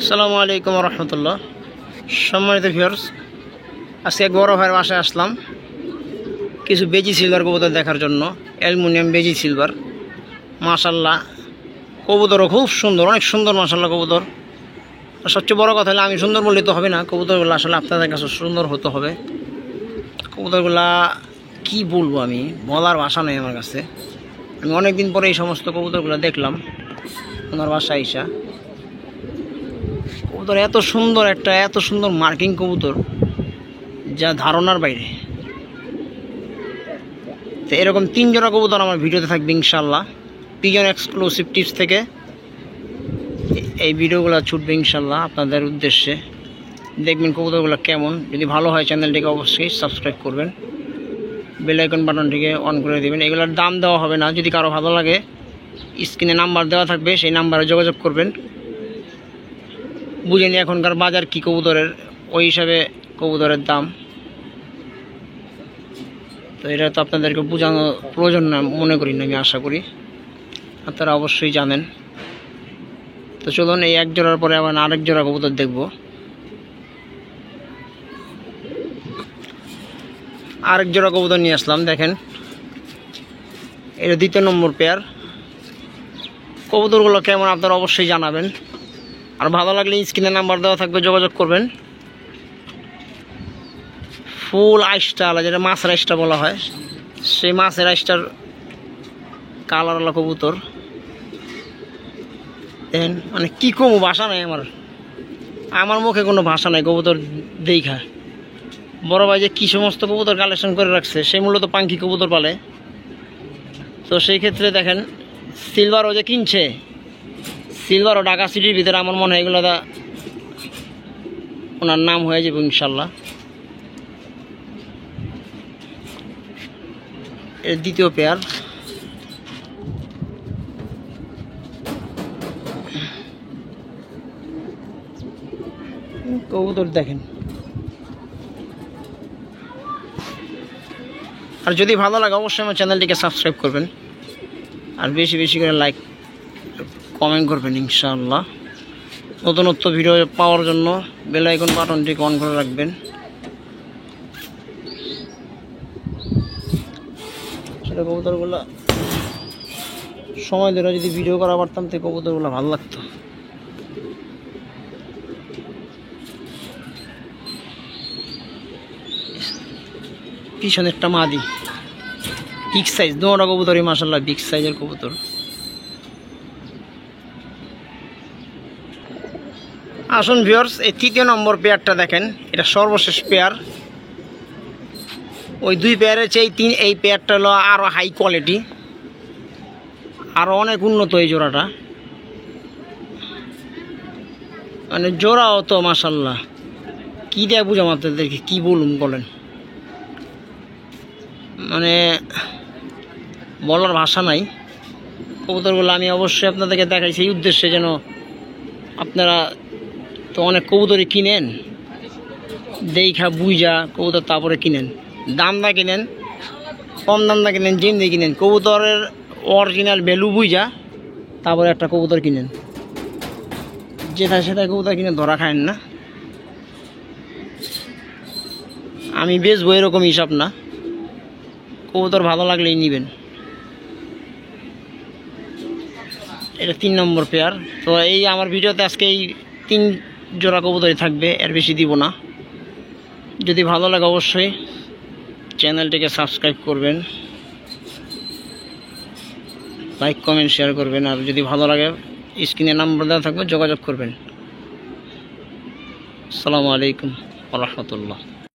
আসসালামু আলাইকুম রহমতুল্লাহ। সম্মানিত ভিউয়ার্স, আজকে এক বড় ভাইয়ের বাসায় আসলাম কিছু বেজি সিলভার কবুতর দেখার জন্য। অ্যালুমিনিয়াম বেজি সিলভার, মাশাল্লাহ কবুতরও খুব সুন্দর, অনেক সুন্দর মাশাল্লাহ কবুতর। সবচেয়ে বড় কথা হলো আমি সুন্দর বললে তো হবে না, কবুতরগুলো আসলে আপনাদের কাছে সুন্দর হতে হবে। কবুতরগুলা কি বলবো, আমি বলার ভাষা নেই আমার কাছে। আমি অনেকদিন পরে এই সমস্ত কবুতরগুলো দেখলাম ওনার বাসায় আইসা। কবুতর এত সুন্দর, এত সুন্দর মার্কিং কবুতর যা ধারণার বাইরে। তো এরকম 3 জোড়া কবুতর আমার ভিডিওতে থাকবে ইনশাল্লাহ। পিজন এক্সক্লুসিভ টিপস থেকে এই ভিডিওগুলো ছুটবে ইনশাল্লাহ আপনাদের উদ্দেশ্যে। দেখবেন কবুতরগুলো কেমন। যদি ভালো হয় চ্যানেলটিকে অবশ্যই সাবস্ক্রাইব করবেন, বেল আইকন বাটনটিকে অন করে দেবেন। এগুলোর দাম দেওয়া হবে না, যদি কারো ভালো লাগে স্ক্রিনে নাম্বার দেওয়া থাকবে, সেই নাম্বারে যোগাযোগ করবেন। বুঝেনি এখনকার বাজার কি কবুতরের, ওই হিসাবে কবুতরের দাম। তো এটা তো আপনাদেরকে বোঝানো প্রয়োজন না মনে করি না, আমি আশা করি আপনারা অবশ্যই জানেন। তো চলুন এই এক জোড়ার পরে আবার আরেক জোড়া কবুতর দেখব। আরেক জোড়া কবুতর নিয়ে আসলাম, দেখেন এটা 2য় নম্বর পেয়ার। কবুতরগুলো কেমন আপনারা অবশ্যই জানাবেন, আর ভালো লাগলে স্ক্রিনে নাম্বার দেওয়া থাকবে, যোগাযোগ করবেন। ফুল আইসটা, যেটা মাছের আইসটা বলা হয়, সেই মাছের আইসটার কালারওয়ালা কবুতর। দেখেন মানে কী কমু, ভাষা নাই আমার মুখে কোনো ভাষা নাই কবুতর দেখা। বড় ভাই যে কী সমস্ত কবুতর কালেকশন করে রাখছে, সে মূলত পাঙ্কি কবুতর পালে। তো সেই ক্ষেত্রে দেখেন সিলভারও যে কিনছে, সিলভারও ঢাকা সিটির ভিতরে আমার মনে হয় এগুলো ওনার নাম হয়ে যাবে ইনশাল্লাহ। এর 2য় পেয়ার। কবুতর দেখেন, আর যদি ভালো লাগে অবশ্যই আমার চ্যানেলটিকে সাবস্ক্রাইব করবেন, আর বেশি বেশি করে লাইক কমেন্ট করবেন ইনশাআল্লাহ। নতুনত্ব ভিডিও পাওয়ার জন্য বেল আইকন বাটনটিকে অন করে রাখবেন। সেটা কবুতরগুলো সময় ধরে যদি ভিডিও করা পারতাম তো কবুতরগুলো ভালো লাগতো। পিছনে একটা মাদি বিগ সাইজ, 2টা কবুতরই মাশাআল্লাহ বিগ সাইজের কবুতর। আসুন ভিউয়ার্স, এই 3য় নম্বর পেয়ারটা দেখেন, এটা সর্বশেষ পেয়ার। ওই 2 পেয়ারের চেয়ে এই পেয়ারটা হলো আরও হাই কোয়ালিটি, আরও অনেক উন্নত এই জোড়াটা। মানে জোড়াও তো মাশাআল্লাহ, কী দেয় বুঝাম আপনাদেরকে, কী বলুন বলেন, মানে বলার ভাষা নাই। কবুতরগুলো আমি অবশ্যই আপনাদেরকে দেখাইছি এই উদ্দেশ্যে, যেন আপনারা তো অনেক কবুতরই কিনেন, দেখা বুঝা কবুতর তারপরে কিনেন। দাম দা কিনেন, কম দাম দা কিনেন, যেম দিয়ে কিনেন, কবুতরের অরিজিনাল ভ্যালু বুঝা তারপরে একটা কবুতর কিনেন। যেটা সেটা কবুতর কিনে ধরা খায়েন না। আমি বেচবো এরকম হিসাব না, কবুতর ভালো লাগলেই নেবেন। এটা 3 নম্বর পেয়ার। তো এই আমার ভিডিওতে আজকে এই 3 জোড়া কবুতরই থাকবে, এর বেশি দিব না। যদি ভালো লাগে অবশ্যই চ্যানেলটিকে সাবস্ক্রাইব করবেন, লাইক কমেন্ট শেয়ার করবেন, আর যদি ভালো লাগে স্ক্রিনে নাম্বার দেওয়া থাকবে, যোগাযোগ করবেন। আসসালামু আলাইকুম ওয়া রাহমাতুল্লাহ।